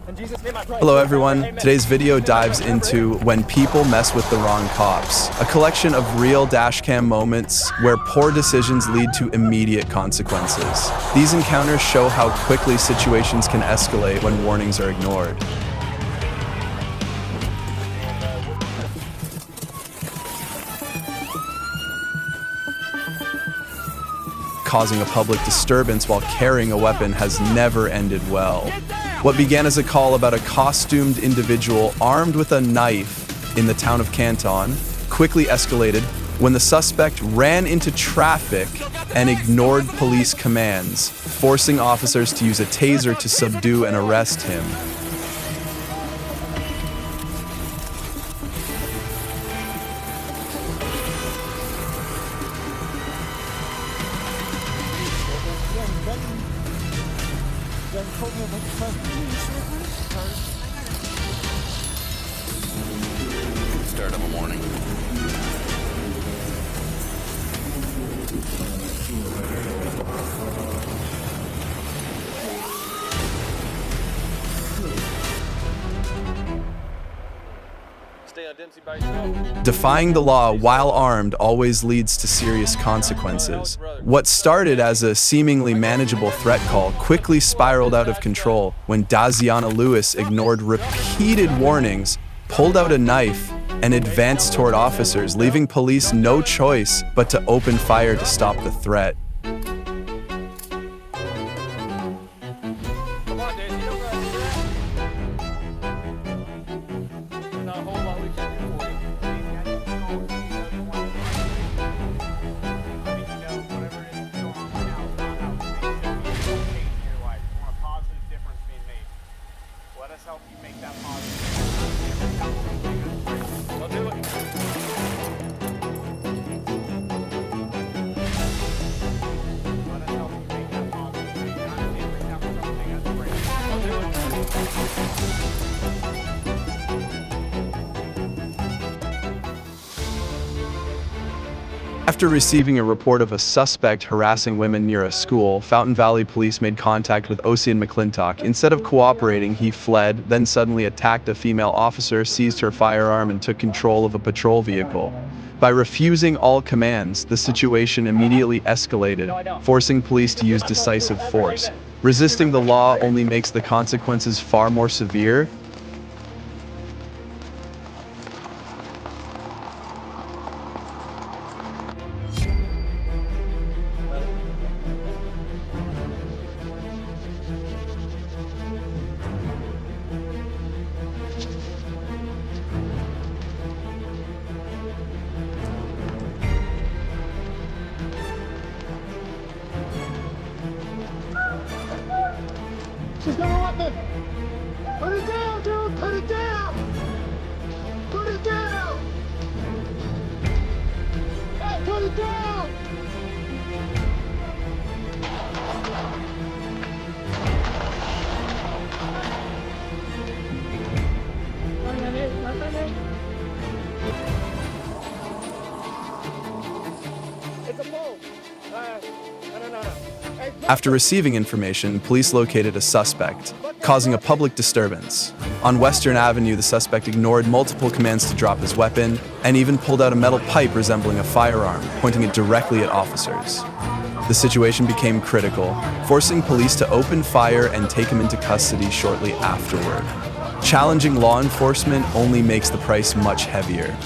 Hello everyone, today's video dives into When People Mess with the Wrong Cops, a collection of real dashcam moments where poor decisions lead to immediate consequences. These encounters show how quickly situations can escalate when warnings are ignored. Causing a public disturbance while carrying a weapon has never ended well. What began as a call about a costumed individual armed with a knife in the town of Canton quickly escalated when the suspect ran into traffic and ignored police commands, forcing officers to use a taser to subdue and arrest him. Start of a morning. Stay on Dempsey by yourself. Defying the law while armed always leads to serious consequences. What started as a seemingly manageable threat call quickly spiraled out of control when Daziana Lewis ignored repeated warnings, pulled out a knife, and advanced toward officers, leaving police no choice but to open fire to stop the threat. Let us help you make that positive. I'll do it. Let us help you make that positive. I'll do it. After receiving a report of a suspect harassing women near a school, Fountain Valley Police made contact with Ocean McClintock. Instead of cooperating, he fled, then suddenly attacked a female officer, seized her firearm, and took control of a patrol vehicle. By refusing all commands, the situation immediately escalated, forcing police to use decisive force. Resisting the law only makes the consequences far more severe. She's got a weapon! Put it down, dude! Put it down! Put it down! Hey, put it down! It's a bull! No. Hey, After receiving information, police located a suspect, causing a public disturbance. On Western Avenue, the suspect ignored multiple commands to drop his weapon and even pulled out a metal pipe resembling a firearm, pointing it directly at officers. The situation became critical, forcing police to open fire and take him into custody shortly afterward. Challenging law enforcement only makes the price much heavier.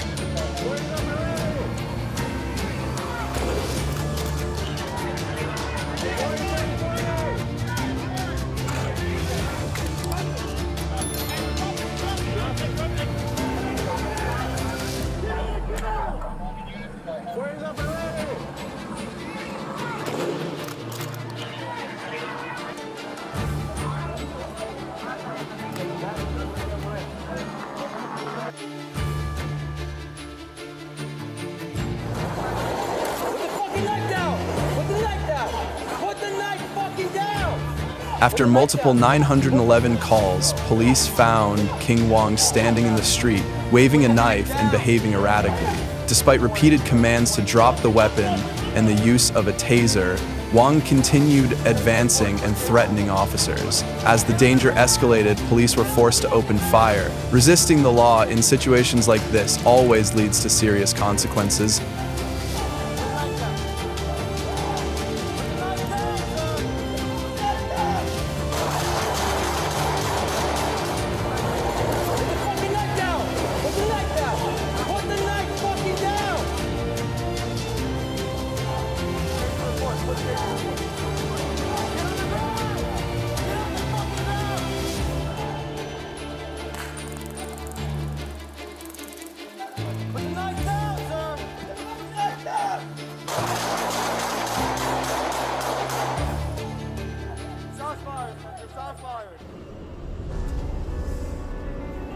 After multiple 911 calls, police found King Wong standing in the street, waving a knife and behaving erratically. Despite repeated commands to drop the weapon and the use of a taser, Wang continued advancing and threatening officers. As the danger escalated, police were forced to open fire. Resisting the law in situations like this always leads to serious consequences.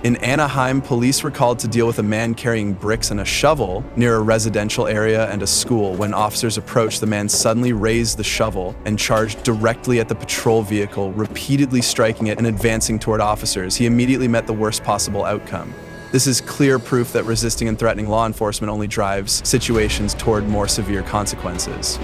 In Anaheim, police were called to deal with a man carrying bricks and a shovel near a residential area and a school. When officers approached, the man suddenly raised the shovel and charged directly at the patrol vehicle, repeatedly striking it and advancing toward officers. He immediately met the worst possible outcome. This is clear proof that resisting and threatening law enforcement only drives situations toward more severe consequences.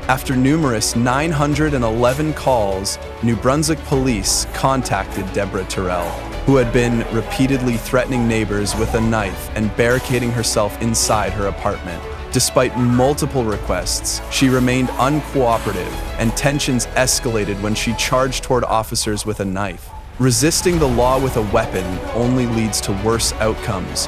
After numerous 911 calls, New Brunswick police contacted Deborah Terrell, who had been repeatedly threatening neighbors with a knife and barricading herself inside her apartment. Despite multiple requests, she remained uncooperative, and tensions escalated when she charged toward officers with a knife. Resisting the law with a weapon only leads to worse outcomes.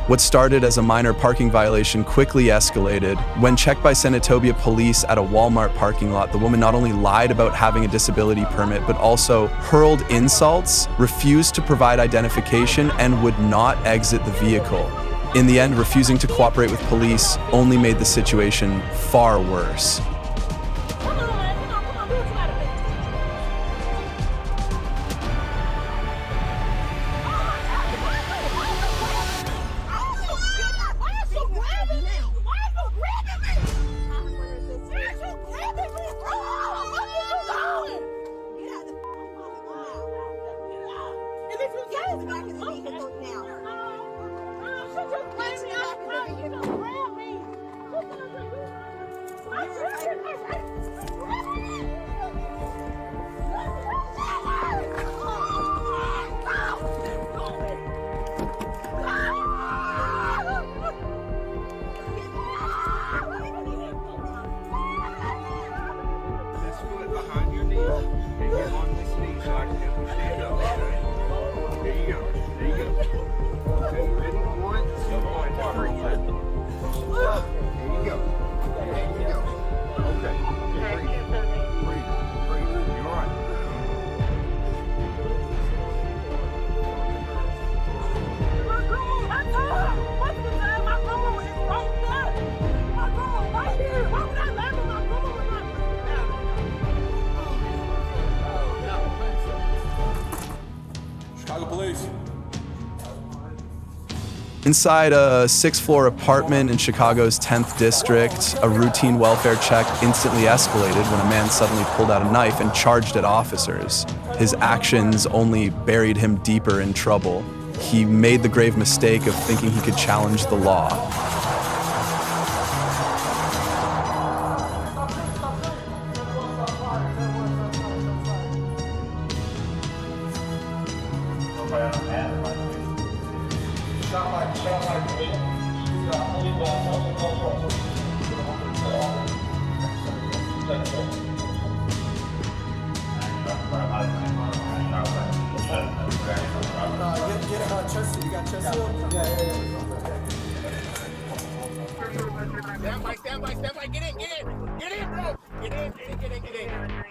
What started as a minor parking violation quickly escalated. When checked by Senatobia police at a Walmart parking lot, the woman not only lied about having a disability permit, but also hurled insults, refused to provide identification, and would not exit the vehicle. In the end, refusing to cooperate with police only made the situation far worse. Inside a 6th-floor apartment in Chicago's 10th district, a routine welfare check instantly escalated when a man suddenly pulled out a knife and charged at officers. His actions only buried him deeper in trouble. He made the grave mistake of thinking he could challenge the law.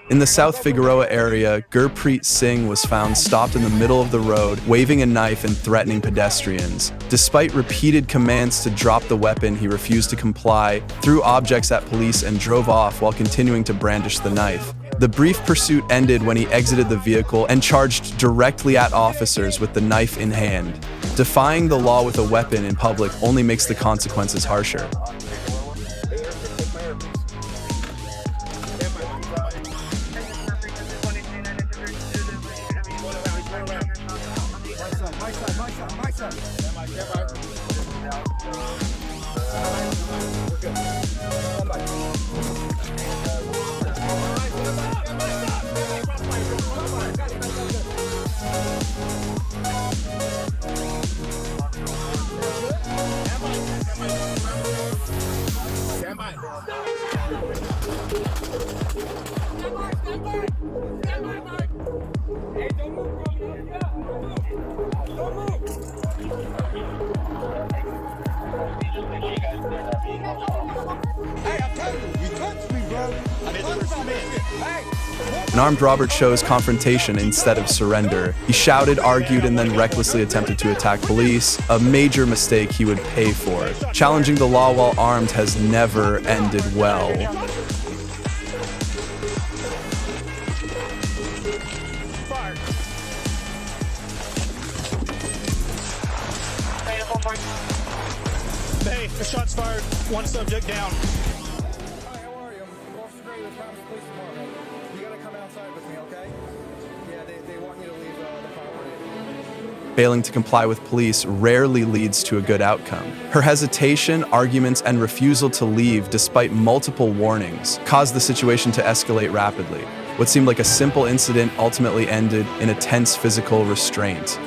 In the South Figueroa area, Gurpreet Singh was found stopped in the middle of the road, waving a knife and threatening pedestrians. Despite repeated commands to drop the weapon, he refused to comply, threw objects at police, and drove off while continuing to brandish the knife. The brief pursuit ended when he exited the vehicle and charged directly at officers with the knife in hand. Defying the law with a weapon in public only makes the consequences harsher. An armed robber chose confrontation instead of surrender. He shouted, argued, and then recklessly attempted to attack police, a major mistake he would pay for. Challenging the law while armed has never ended well. Hey, the shots fired. One subject down. Hi, how are you? I'm Officer Gray with the Township Police Department. You gotta come outside with me, okay? Yeah, they want you to leave the property. Failing to comply with police rarely leads to a good outcome. Her hesitation, arguments, and refusal to leave despite multiple warnings caused the situation to escalate rapidly. What seemed like a simple incident ultimately ended in a tense physical restraint.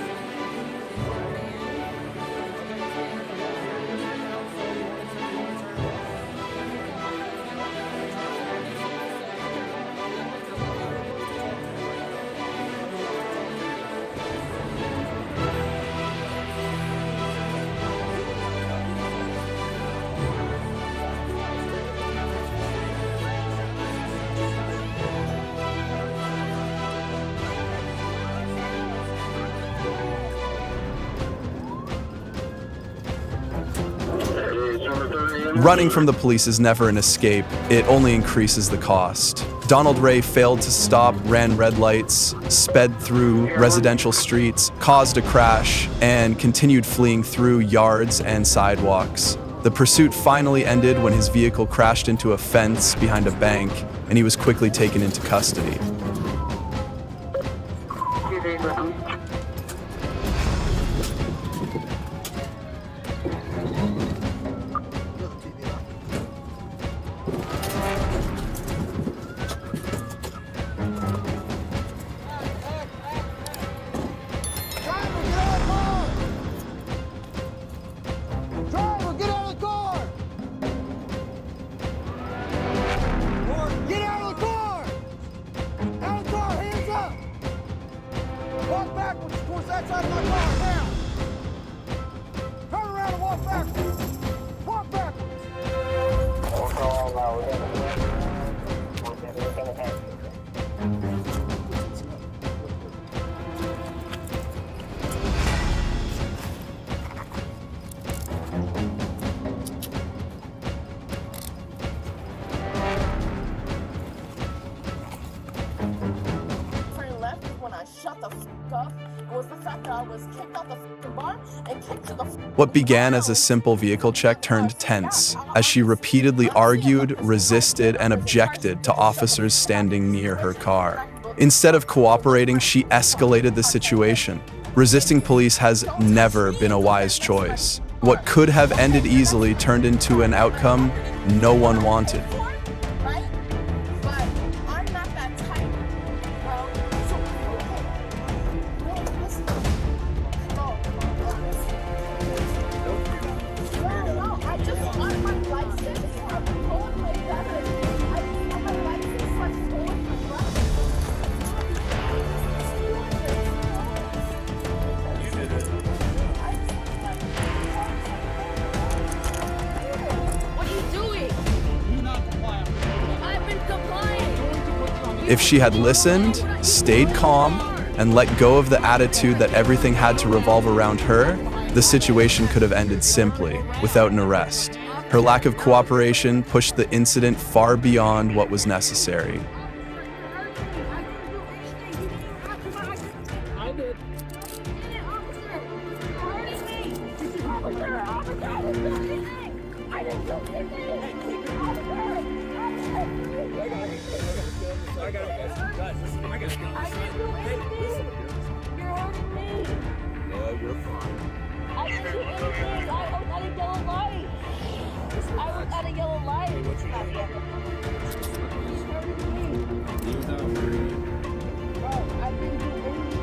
Running from the police is never an escape, it only increases the cost. Donald Ray failed to stop, ran red lights, sped through residential streets, caused a crash, and continued fleeing through yards and sidewalks. The pursuit finally ended when his vehicle crashed into a fence behind a bank, and he was quickly taken into custody. What began as a simple vehicle check turned tense as she repeatedly argued, resisted, and objected to officers standing near her car. Instead of cooperating, she escalated the situation. Resisting police has never been a wise choice. What could have ended easily turned into an outcome no one wanted. Right? But I'm not that type, bro. So, no, listen. No, I just want my license. I'm going way better. I just want my license like stolen my life. You did it. What are you doing? I've been complying. If she had listened, stayed calm, and let go of the attitude that everything had to revolve around her, the situation could have ended simply, without an arrest. Her lack of cooperation pushed the incident far beyond what was necessary. I did. I didn't do anything. I got it, guys. I got it. I didn't do anything. You're hurting me. No, you're fine. I didn't do anything. I was at a yellow light. I was at a yellow light. He's hurting me. Bro, I didn't do anything.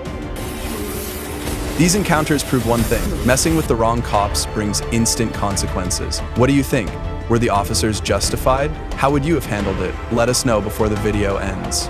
These encounters prove one thing: messing with the wrong cops brings instant consequences. What do you think? Were the officers justified? How would you have handled it? Let us know before the video ends.